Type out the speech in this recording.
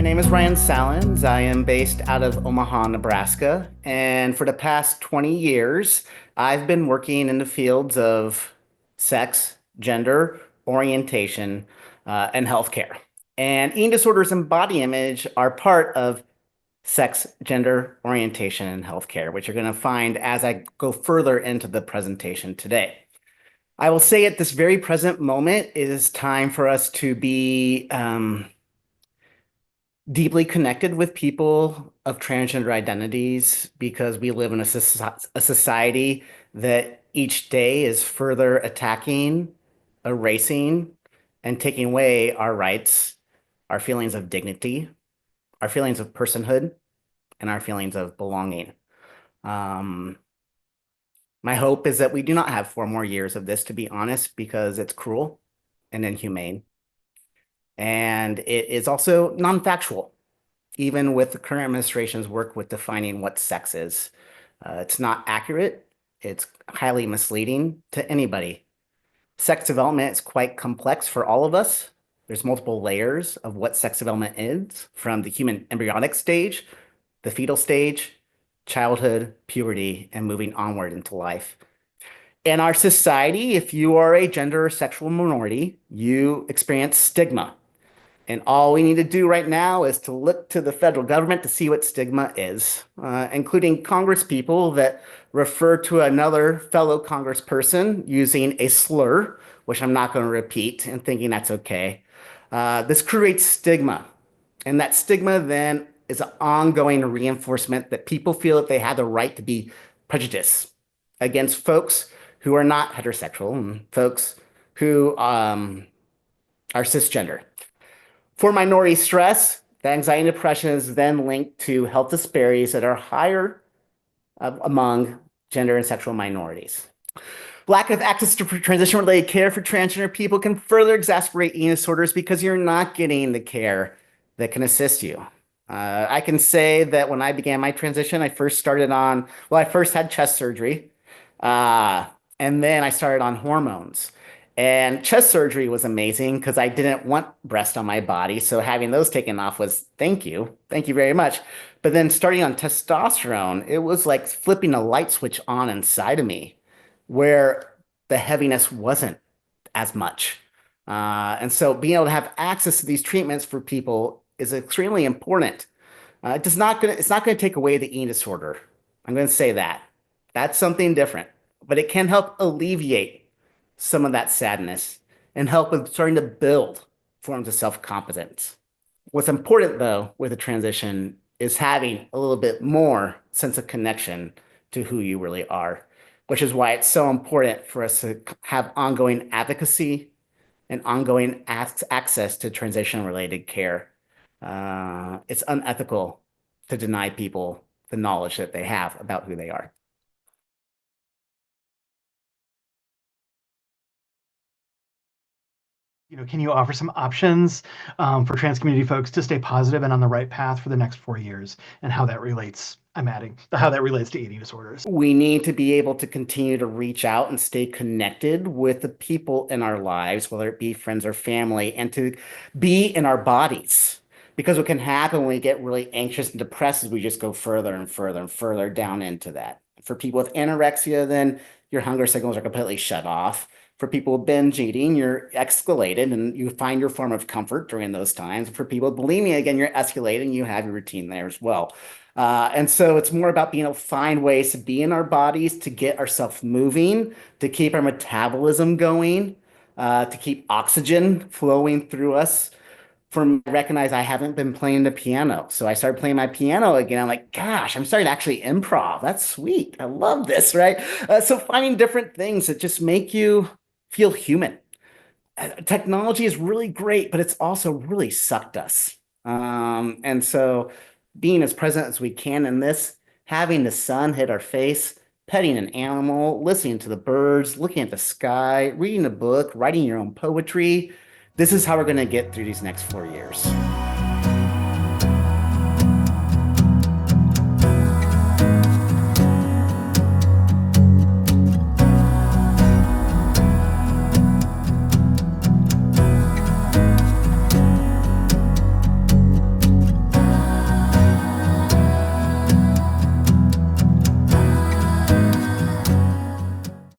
name is Ryan Sallans. I am based out of Omaha, Nebraska. And for the past 20 years, I've been working in the fields of sex, gender, orientation, and healthcare. And eating disorders and body image are part of sex, gender, orientation, and healthcare, which you're going to find as I go further into the presentation today. I will say at this very present moment, it is time for us to be deeply connected with people of transgender identities because we live in a society that each day is further attacking, erasing, and taking away our rights, our feelings of dignity, our feelings of personhood, and our feelings of belonging. Um, my hope is that we do not have 4 more years of this, to be honest, because it's cruel and inhumane. And it is also non-factual, even with the current administration's work with defining what sex is. It's not accurate. It's highly misleading to anybody. Sex development is quite complex for all of us. There's multiple layers of what sex development is, from the human embryonic stage, the fetal stage, childhood, puberty, and moving onward into life. In our society, if you are a gender or sexual minority, you experience stigma. And all we need to do right now is to look to the federal government to see what stigma is, including congresspeople that refer to another fellow congressperson using a slur, which I'm not going to repeat, and thinking that's okay. This creates stigma. And that stigma then is an ongoing reinforcement that people feel that they have the right to be prejudiced against folks who are not heterosexual and folks who are cisgender. For minority stress, the anxiety and depression is then linked to health disparities that are higher among gender and sexual minorities. Lack of access to transition-related care for transgender people can further exacerbate eating disorders because you're not getting the care that can assist you. I can say that when I began my transition, I first had chest surgery, and then I started on hormones. And chest surgery was amazing because I didn't want breast on my body. So having those taken off was thank you very much. But then starting on testosterone, it was like flipping a light switch on inside of me where the heaviness wasn't as much. And so being able to have access to these treatments for people is extremely important. It's not going to take away the eating disorder. I'm going to say that. That's something different, but it can help alleviate some of that sadness and help with starting to build forms of self-competence. What's important, though, with a transition is having a little bit more sense of connection to who you really are, which is why it's so important for us to have ongoing advocacy and ongoing access to transition-related care. It's unethical to deny people the knowledge that they have about who they are. Can you offer some options for trans community folks to stay positive and on the right path for the next 4 years, and how that relates? How that relates to eating disorders. We need to be able to continue to reach out and stay connected with the people in our lives, whether it be friends or family, and to be in our bodies. Because what can happen when we get really anxious and depressed is we just go further and further and further down into that. For people with anorexia, then your hunger signals are completely shut off. For people with binge eating, you're escalated and you find your form of comfort during those times. For people with bulimia, again, you're escalated and you have your routine there as well. And so it's more about being able to find ways to be in our bodies, to get ourselves moving, to keep our metabolism going, to keep oxygen flowing through us. Recognize I haven't been playing the piano. So I started playing my piano again. I'm like, gosh, I'm starting to actually improv. That's sweet. I love this, right? So finding different things that just make you feel human. Technology is really great, but it's also really sucked us. And so being as present as we can in this, having the sun hit our face, petting an animal, listening to the birds, looking at the sky, reading a book, writing your own poetry. This is how we're going to get through these next 4 years.